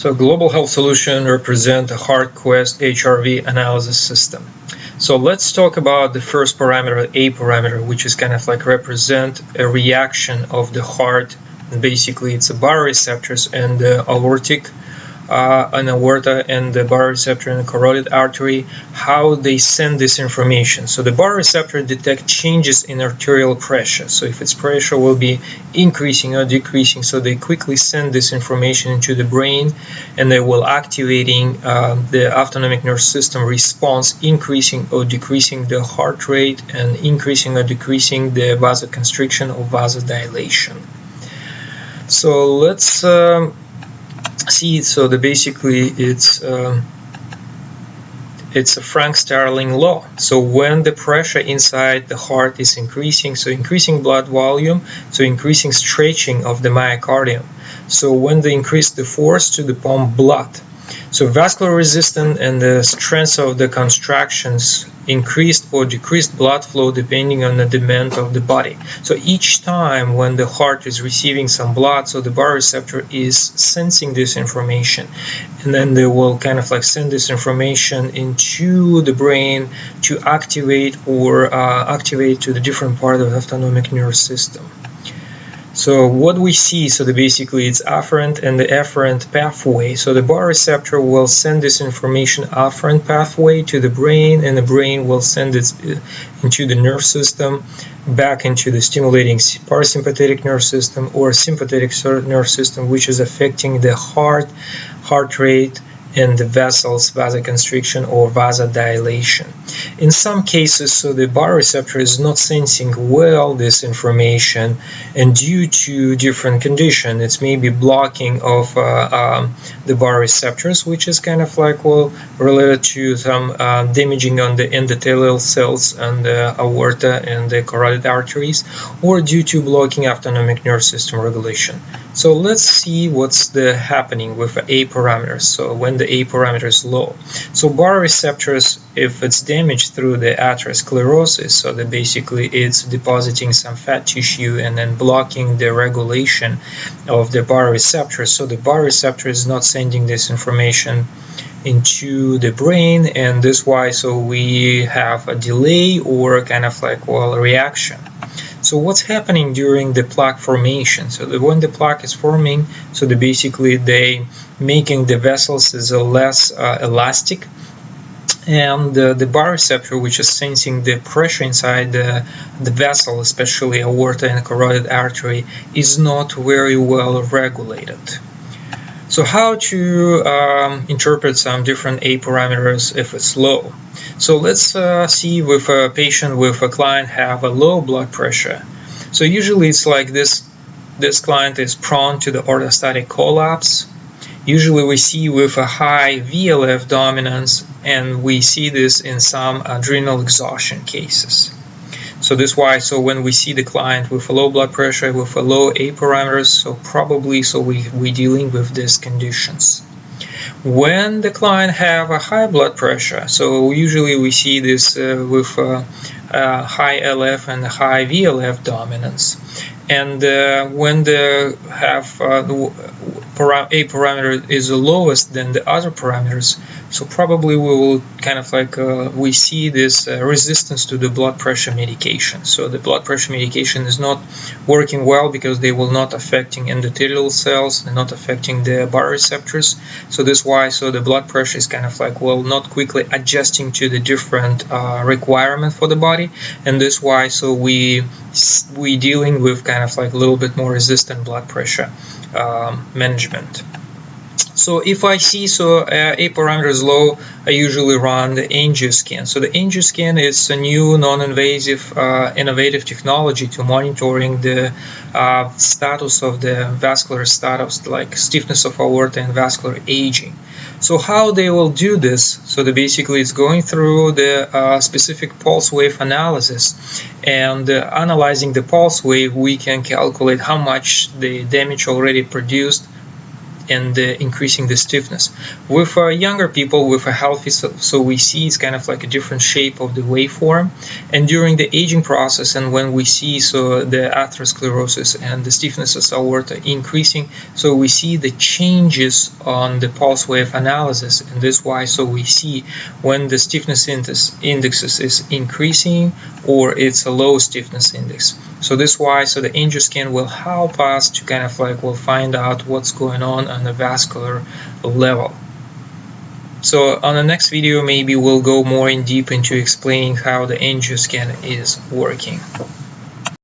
So Global Health Solution represent a HeartQuest HRV analysis system. So let's talk about the first parameter, A parameter, which is kind of like represent a reaction of the heart. And basically, it's the baroreceptors and the aortic an aorta and the baroreceptor and the carotid artery, how they send this information. So the baroreceptor detect changes in arterial pressure. So if its pressure will be increasing or decreasing, so they quickly send this information into the brain, and they will activating the autonomic nervous system response, increasing or decreasing the heart rate and increasing or decreasing the vasoconstriction or vasodilation. So let's see. So basically it's a Frank-Starling law. So when the pressure inside the heart is increasing, so increasing blood volume, so increasing stretching of the myocardium. So when they increase the force to the pump blood, so vascular resistance and the strength of the contractions increased or decreased blood flow depending on the demand of the body. So each time when the heart is receiving some blood, so the baroreceptor is sensing this information, and then they will kind of like send this information into the brain to activate or activate to the different part of the autonomic nervous system. So what we see, so basically it's afferent and the efferent pathway. So the baroreceptor will send this information afferent pathway to the brain, and the brain will send it into the nerve system, back into the stimulating parasympathetic nerve system or sympathetic nerve system, which is affecting the heart rate, and the vessels, vasoconstriction or vasodilation. In some cases, so the baroreceptor is not sensing well this information, and due to different conditions, it's maybe blocking of the baroreceptors, which is kind of like, well, related to some damaging on the endothelial cells and the aorta and the carotid arteries, or due to blocking autonomic nervous system regulation. So let's see what's happening with A parameters. So when the A parameter is low, so baroreceptors, if it's damaged through the atherosclerosis, so that basically it's depositing some fat tissue and then blocking the regulation of the baroreceptors. So the baroreceptor is not sending this information into the brain, and this why so we have a delay or kind of like, well, a reaction. So what's happening during the plaque formation? So when the plaque is forming, so basically they making the vessels is less elastic, and the baroreceptor, which is sensing the pressure inside the vessel, especially aorta and carotid artery, is not very well regulated. So how to interpret some different A parameters if it's low? So let's see with a patient, with a client have a low blood pressure. So usually it's like this client is prone to the orthostatic collapse. Usually we see with a high VLF dominance, and we see this in some adrenal exhaustion cases. So this why, so when we see the client with a low blood pressure, with a low A parameters, so probably so we dealing with these conditions. When the client have a high blood pressure, so usually we see this with high LF and high VLF dominance. And when they have A parameter is the lowest than the other parameters, so probably we will kind of like we see this resistance to the blood pressure medication. So the blood pressure medication is not working well because they will not affecting endothelial cells, they're not affecting the baroreceptors. So this why so the blood pressure is kind of like, well, not quickly adjusting to the different requirement for the body, and this why so we dealing with kind of like a little bit more resistant blood pressure management. So if I see A parameter is low, I usually run the angioscan. So the angioscan is a new non-invasive innovative technology to monitoring the status of the vascular status, like stiffness of aorta and vascular aging. So how they will do this? So basically it's going through the specific pulse wave analysis, and analyzing the pulse wave, we can calculate how much the damage already produced and increasing the stiffness. With younger people, with a healthy, so we see it's kind of like a different shape of the waveform. And during the aging process, and when we see so the atherosclerosis and the stiffness of aorta increasing, so we see the changes on the pulse wave analysis. And this is why so we see when the stiffness indexes is increasing or it's a low stiffness index. So this is why so the angioscan will help us to kind of like will find out what's going on a vascular level. So on the next video maybe we'll go more in deep into explaining how the angioscan is working.